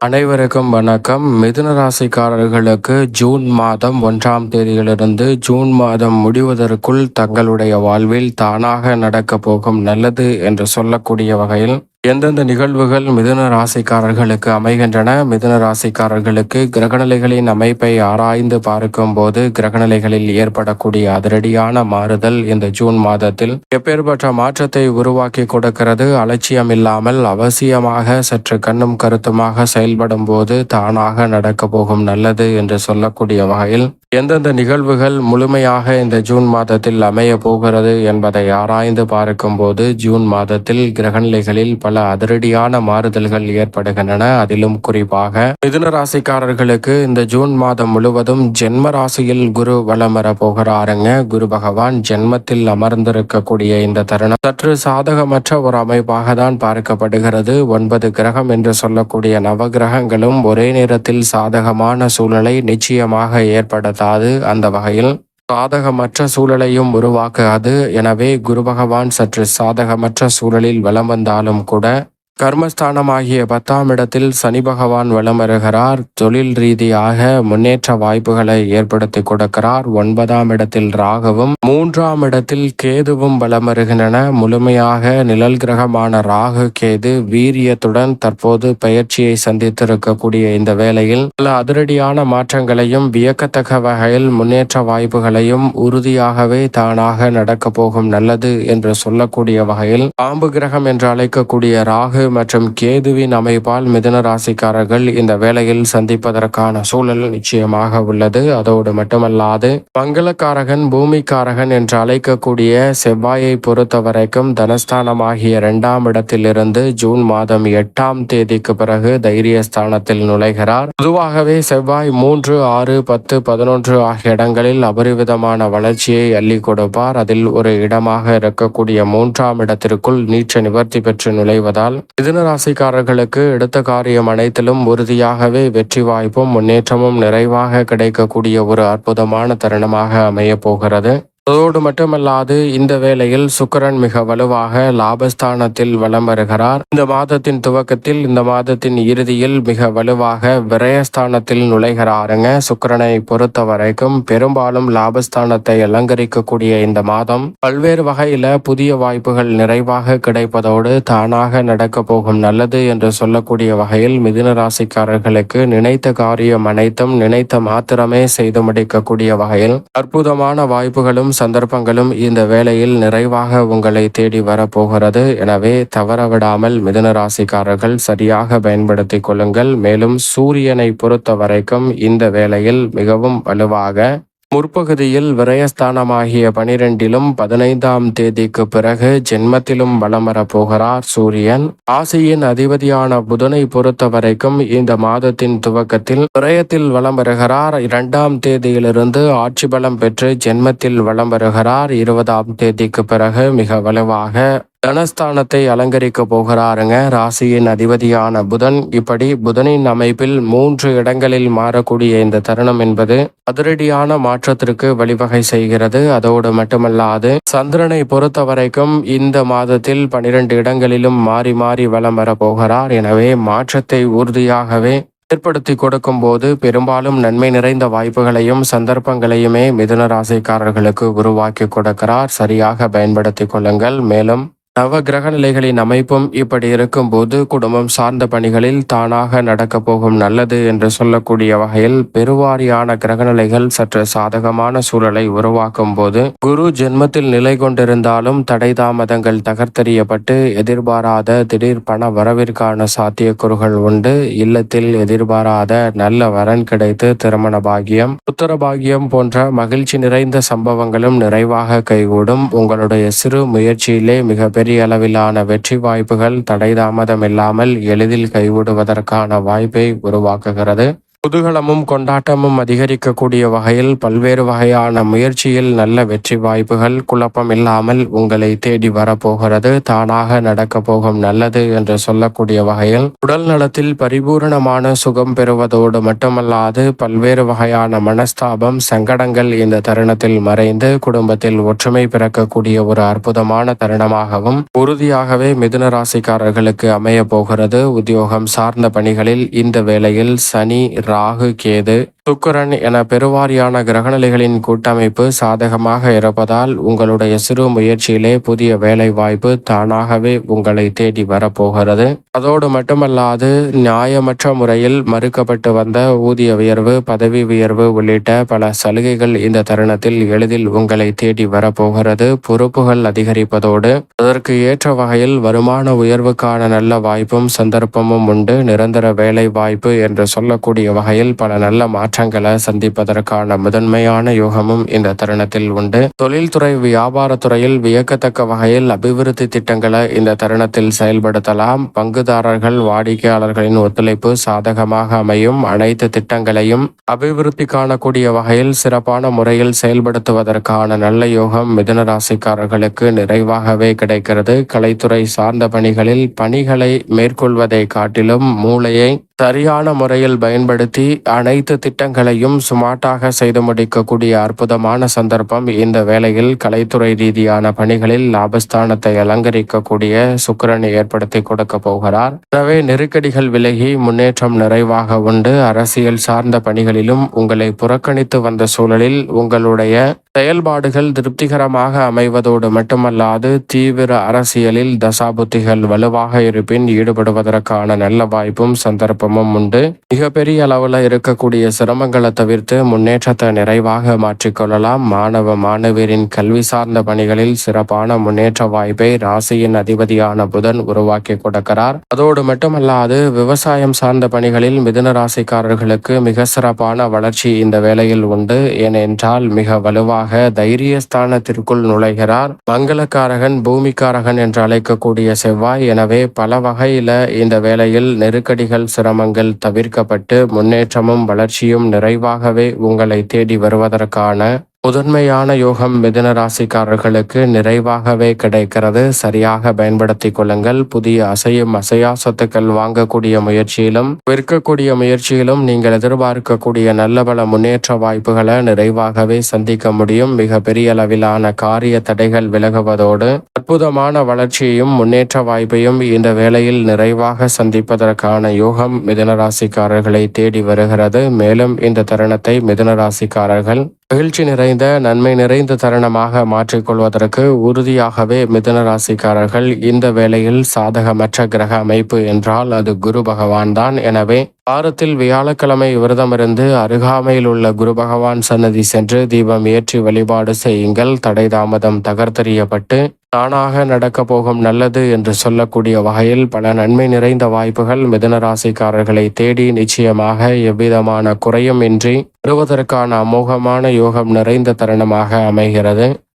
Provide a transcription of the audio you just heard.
அனைவருக்கும் வணக்கம். மிதுன ராசிக்காரர்களுக்கு ஜூன் மாதம் 1ஆம் தேதியிலிருந்து ஜூன் மாதம் முடிவதற்குள் தங்களுடைய வாழ்வில் தானாக நடக்கப் போகும் நல்லது என்று சொல்லக்கூடிய வகையில் எந்தெந்த நிகழ்வுகள் மிதுன ராசிக்காரர்களுக்கு அமைகின்றன, மிதுன ராசிக்காரர்களுக்கு கிரகநிலைகளின் அமைப்பை ஆராய்ந்து பார்க்கும் போது கிரகநிலைகளில் ஏற்படக்கூடிய அதிரடியான மாறுதல் இந்த ஜூன் மாதத்தில் எப்பேற்பட்ட மாற்றத்தை உருவாக்கி கொடுக்கிறது. அலட்சியம் இல்லாமல் அவசியமாக சற்று கண்ணும் கருத்துமாக செயல்படும் போது தானாக நடக்க போகும் நல்லது என்று சொல்லக்கூடிய வகையில் எந்தெந்த நிகழ்வுகள் முழுமையாக இந்த ஜூன் மாதத்தில் அமைய போகிறது என்பதை ஆராய்ந்து பார்க்கும் போது ஜூன் மாதத்தில் கிரகநிலைகளில் பல அதிரடியான மாறுதல்கள் ஏற்படுகின்றன. அதிலும் குறிப்பாக மிதுன ராசிக்காரர்களுக்கு இந்த ஜூன் மாதம் முழுவதும் ஜென்ம ராசியில் குரு வலம் வர போகிறாருங்க. குரு பகவான் ஜென்மத்தில் அமர்ந்திருக்கக்கூடிய இந்த தருணம் சற்று சாதகமற்ற ஒரு அமைப்பாக தான் பார்க்கப்படுகிறது. 9 கிரகம் என்று சொல்லக்கூடிய நவகிரகங்களும் ஒரே நேரத்தில் சாதகமான சூழலை நிச்சயமாக ஏற்படுத்தாது. அந்த வகையில் சாதகமற்ற சூழலையும் உருவாக்காது. எனவே குரு பகவான் சற்று சாதகமற்ற சூழலில் வலம் வந்தாலும் கூட கர்மஸ்தானமாகிய 10ஆம் இடத்தில் சனி பகவான் வலம் வருகிறார். தொழில் ரீதியாக முன்னேற்ற வாய்ப்புகளை ஏற்படுத்தி கொடுக்கிறார். 9ஆம் இடத்தில் ராகுவும் 3ஆம் இடத்தில் கேதுவும் வலம் வருகின்றன. முழுமையாக நிழல் கிரகமான ராகு கேது வீரியத்துடன் தற்போது பயிற்சியை சந்தித்திருக்கக்கூடிய இந்த வேளையில் பல அதிரடியான மாற்றங்களையும் வியக்கத்தக்க வகையில் முன்னேற்ற வாய்ப்புகளையும் உறுதியாகவே தானாக நடக்க போகும் நல்லது என்று சொல்லக்கூடிய வகையில் பாம்பு கிரகம் என்று அழைக்கக்கூடிய ராகு மற்றும் கேதுவின் அமைப்பால் மிதுன ராசிக்காரர்கள் இந்த வேளையில் சந்திப்பதற்கான சூழல் நிச்சயமாக உள்ளது. அதோடு மட்டுமல்லாது மங்களக்காரகன் பூமிக்காரகன் என்று அழைக்கக்கூடிய செவ்வாயை பொறுத்த வரைக்கும் தனஸ்தானமாகிய 2ஆம் இடத்திலிருந்து ஜூன் மாதம் 8ஆம் தேதிக்கு பிறகு தைரியஸ்தானத்தில் நுழைகிறார். பொதுவாகவே செவ்வாய் 3, 6, 10, 11 ஆகிய இடங்களில் அபரிவிதமான வளர்ச்சியை அள்ளி கொடுப்பார். அதில் ஒரு இடமாக இருக்கக்கூடிய 3ஆம் இடத்திற்குள் நீச்ச நிவர்த்தி பெற்று நுழைவதால் மிதுன ராசிக்காரர்களுக்கு எடுத்த காரியம் அனைத்திலும் உறுதியாகவே வெற்றி வாய்ப்பும் முன்னேற்றமும் நிறைவாக கிடைக்கக்கூடிய ஒரு அற்புதமான தருணமாக அமைய போகிறது. அதோடு மட்டுமல்லாது இந்த வேளையில் சுக்கிரன் மிக வலுவாக லாபஸ்தானத்தில் வலம் வருகிறார். இந்த மாதத்தின் துவக்கத்தில், இந்த மாதத்தின் இறுதியில் மிக வலுவாக விரயஸ்தானத்தில் நுழைகிறாருங்க. சுக்கிரனை பொறுத்த வரைக்கும் பெரும்பாலும் லாபஸ்தானத்தை அலங்கரிக்கக்கூடிய இந்த மாதம் பல்வேறு வகையில புதிய வாய்ப்புகள் நிறைவாக கிடைப்பதோடு தானாக நடக்க போகும் நல்லது என்று சொல்லக்கூடிய வகையில் மிதுன ராசிக்காரர்களுக்கு நினைத்த காரியம் அனைத்தும் நினைத்த மாத்திரமே செய்து முடிக்கக்கூடிய வகையில் அற்புதமான வாய்ப்புகளும் சந்தர்ப்பங்களும் இந்த வேளையில் நிறைவாக உங்களை தேடி வரப்போகிறது. எனவே தவறவிடாமல் மிதுன ராசிக்காரர்கள் சரியாக பயன்படுத்திக் கொள்ளுங்கள். மேலும் சூரியனை பொறுத்த வரைக்கும் இந்த வேளையில் மிகவும் வலுவாக முற்பகுதியில் விரயஸ்தானமாகிய 12லும் 15ஆம் தேதிக்கு பிறகு ஜென்மத்திலும் வலம் வரப்போகிறார் சூரியன். ராசியின் அதிபதியான புதனை பொறுத்த வரைக்கும் இந்த மாதத்தின் துவக்கத்தில் விரயத்தில் வலம் வருகிறார். 2ஆம் தேதியிலிருந்து ஆட்சி பலம் பெற்று ஜென்மத்தில் வலம் வருகிறார். 20ஆம் தேதிக்கு பிறகு மிக வலுவாக தனஸ்தானத்தை அலங்கரிக்க போகிறாருங்க ராசியின் அதிபதியான புதன். இப்படி புதனின் அமைப்பில் 3 இடங்களில் மாறக்கூடிய இந்த தருணம் என்பது அதிரடியான மாற்றத்திற்கு வழிவகை செய்கிறது. அதோடு மட்டுமல்லாது சந்திரனை பொறுத்த வரைக்கும் இந்த மாதத்தில் 12 இடங்களிலும் மாறி மாறி வலம் வர போகிறார். எனவே மாற்றத்தை உறுதியாகவே ஏற்படுத்தி கொடுக்கும் போது பெரும்பாலும் நன்மை நிறைந்த வாய்ப்புகளையும் சந்தர்ப்பங்களையுமே மிதுன ராசிக்காரர்களுக்கு உருவாக்கி கொடுக்கிறார். சரியாக பயன்படுத்தி கொள்ளுங்கள். மேலும் நவ கிரக நிலைகளின் அமைப்பும் இப்படி இருக்கும்போது குடும்பம் சார்ந்த பணிகளில் தானாக நடக்க போகும் நல்லது என்று சொல்லக்கூடிய வகையில் பெருவாரியான கிரகநிலைகள் சற்று சாதகமான சூழலை உருவாக்கும் போது குரு ஜென்மத்தில் நிலை கொண்டிருந்தாலும் தடை தாமதங்கள் தகர்த்தெறியப்பட்டு எதிர்பாராத திடீர் பண வரவிற்கான சாத்தியக்கூறுகள் உண்டு. இல்லத்தில் எதிர்பாராத நல்ல வரன் கிடைத்து திருமண பாகியம், புத்திர பாகியம் போன்ற மகிழ்ச்சி நிறைந்த சம்பவங்களும் நிறைவாக கைகூடும். உங்களுடைய சிறு முயற்சியிலே மிக பெரிய அளவிலான வெற்றி வாய்ப்புகள் தடை தாமதம் இல்லாமல் எளிதில் கைவிடுவதற்கான வாய்ப்பை உருவாக்குகிறது. குதூகலமும் கொண்டாட்டமும் அதிகரிக்கக்கூடிய வகையில் பல்வேறு வகையான முயற்சியில் நல்ல வெற்றி வாய்ப்புகள் குழப்பம் இல்லாமல் உங்களை தேடி வரப்போகிறது. தானாக நடக்க போகும் நல்லது என்று சொல்லக்கூடிய வகையில் உடல் நலத்தில் பரிபூரணமான சுகம் பெறுவதோடு மட்டுமல்லாது பல்வேறு வகையான மனஸ்தாபம் சங்கடங்கள் இந்த தருணத்தில் மறைந்து குடும்பத்தில் ஒற்றுமை பிறக்கக்கூடிய ஒரு அற்புதமான தருணமாகவும் உறுதியாகவே மிதுன ராசிக்காரர்களுக்கு அமைய போகிறது. உத்தியோகம் சார்ந்த பணிகளில் இந்த வேளையில் சனி, ராகு, கேது, சுக்கிரன் என பெருவாரியான கிரகநிலைகளின் கூட்டமைப்பு சாதகமாக இருப்பதால் உங்களுடைய சிறு முயற்சியிலே புதிய வேலை வாய்ப்பு தானாகவே உங்களை தேடி வரப்போகிறது. அதோடு மட்டுமல்லாது நியாயமற்ற முறையில் மறுக்கப்பட்டு வந்த ஊதிய உயர்வு, பதவி உயர்வு உள்ளிட்ட பல சலுகைகள் இந்த தருணத்தில் எளிதில் உங்களை தேடி வரப்போகிறது. பொறுப்புகள் அதிகரிப்பதோடு அதற்கு ஏற்ற வகையில் வருமான உயர்வுக்கான நல்ல வாய்ப்பும் சந்தர்ப்பமும் உண்டு. நிரந்தர வேலை வாய்ப்பு என்று சொல்லக்கூடிய வகையில் பல நல்ல மாற்றங்களை சந்திப்பதற்கான முதன்மையான யோகமும் இந்த தருணத்தில் உண்டு. தொழில்துறை வியாபாரத்துறையில் வியக்கத்தக்க வகையில் அபிவிருத்தி திட்டங்களை இந்த தருணத்தில் செயல்படுத்தலாம். பங்குதாரர்கள் வாடிக்கையாளர்களின் ஒத்துழைப்பு சாதகமாக அமையும். அனைத்து திட்டங்களையும் அபிவிருத்தி காணக்கூடிய வகையில் சிறப்பான முறையில் செயல்படுத்துவதற்கான நல்ல யோகம் மிதுன ராசிக்காரர்களுக்கு நிறைவாகவே கிடைக்கிறது. கலைத்துறை சார்ந்த பணிகளில் பணிகளை மேற்கொள்வதை காட்டிலும் மூளையை சரியான முறையில் பயன்படுத்தி அனைத்து திட்டங்களையும் சுமார்ட்டாக செய்து முடிக்கக்கூடிய அற்புதமான சந்தர்ப்பம் இந்த வேளையில் கலைத்துறை ரீதியான பணிகளில் லாபஸ்தானத்தை அலங்கரிக்கக்கூடிய சுக்கிரன் ஏற்படுத்தி கொடுக்க போகிறார். எனவே நெருக்கடிகள் விலகி முன்னேற்றம் நிறைவாக உண்டு. அரசியல் சார்ந்த பணிகளிலும் உங்களை புறக்கணித்து வந்த சூழலில் உங்களுடைய செயல்பாடுகள் திருப்திகரமாக அமைவதோடு மட்டுமல்லாது தீவிர அரசியலில் தசாபுத்திகள் வலுவாக இருப்பின் ஈடுபடுவதற்கான நல்ல வாய்ப்பும் சந்தர்ப்பமும் உண்டு. மிகப்பெரிய அளவில் இருக்கக்கூடிய சிரமங்களை தவிர்த்து முன்னேற்றத்தை நிறைவாக மாற்றிக்கொள்ளலாம். மாணவ மாணவியரின் கல்வி சார்ந்த பணிகளில் சிறப்பான முன்னேற்ற வாய்ப்பை ராசியின் அதிபதியான புதன் உருவாக்கி கொடுக்கிறார். அதோடு மட்டுமல்லாது விவசாயம் சார்ந்த பணிகளில் மிதுன ராசிக்காரர்களுக்கு மிக சிறப்பான வளர்ச்சி இந்த வேளையில் உண்டு. ஏனென்றால் மிக வலுவாக தைரியஸ்தானத்திற்குள் நுழைகிறார். மங்களக்காரகன் பூமிக்காரகன் என்று அழைக்கக்கூடிய செவ்வாய். எனவே பல வகையில இந்த வேளையில் நெருக்கடிகள் சிரமங்கள் தவிர்க்கப்பட்டு முன்னேற்றமும் வளர்ச்சியும் நிறைவாகவே உங்களை தேடி வருவதற்கான முதன்மையான யோகம் மிதுன ராசிக்காரர்களுக்கு நிறைவாகவே கிடைக்கிறது. சரியாக பயன்படுத்தி கொள்ளுங்கள். புதிய அசையும் அசையா சொத்துக்கள் வாங்கக்கூடிய முயற்சியிலும் விற்கக்கூடிய முயற்சியிலும் நீங்கள் எதிர்பார்க்கக்கூடிய நல்ல பல முன்னேற்ற வாய்ப்புகளை நிறைவாகவே சந்திக்க முடியும். மிக பெரிய அளவிலான காரிய தடைகள் விலகுவதோடு அற்புதமான வளர்ச்சியையும் முன்னேற்ற வாய்ப்பையும் இந்த வேளையில் நிறைவாக சந்திப்பதற்கான யோகம் மிதுன ராசிக்காரர்களை தேடி வருகிறது. மேலும் இந்த தருணத்தை மிதுன ராசிக்காரர்கள் மகிழ்ச்சி நிறைந்த நன்மை நிறைந்த தருணமாக மாற்றிக்கொள்வதற்கு உறுதியாகவே மிதுன ராசிக்காரர்கள் இந்த வேளையில் சாதகமற்ற கிரக அமைப்பு என்றால் அது குரு பகவான் தான். எனவே வாரத்தில் வியாழக்கிழமை விரதமிருந்து அருகாமையில் உள்ள குரு பகவான் சன்னதி சென்று தீபம் ஏற்றி வழிபாடு செய்யுங்கள். தடை தாமதம் தகர்த்தெறியப்பட்டு தானாக நடக்க போகும் நல்லது என்று சொல்லக்கூடிய வகையில் பல நன்மை நிறைந்த வாய்ப்புகள் மிதுன ராசிக்காரர்களை தேடி நிச்சயமாக எவ்விதமான குறையும் இன்றி வருவதற்கான அமோகமான யோகம் நிறைந்த தருணமாக அமைகிறது.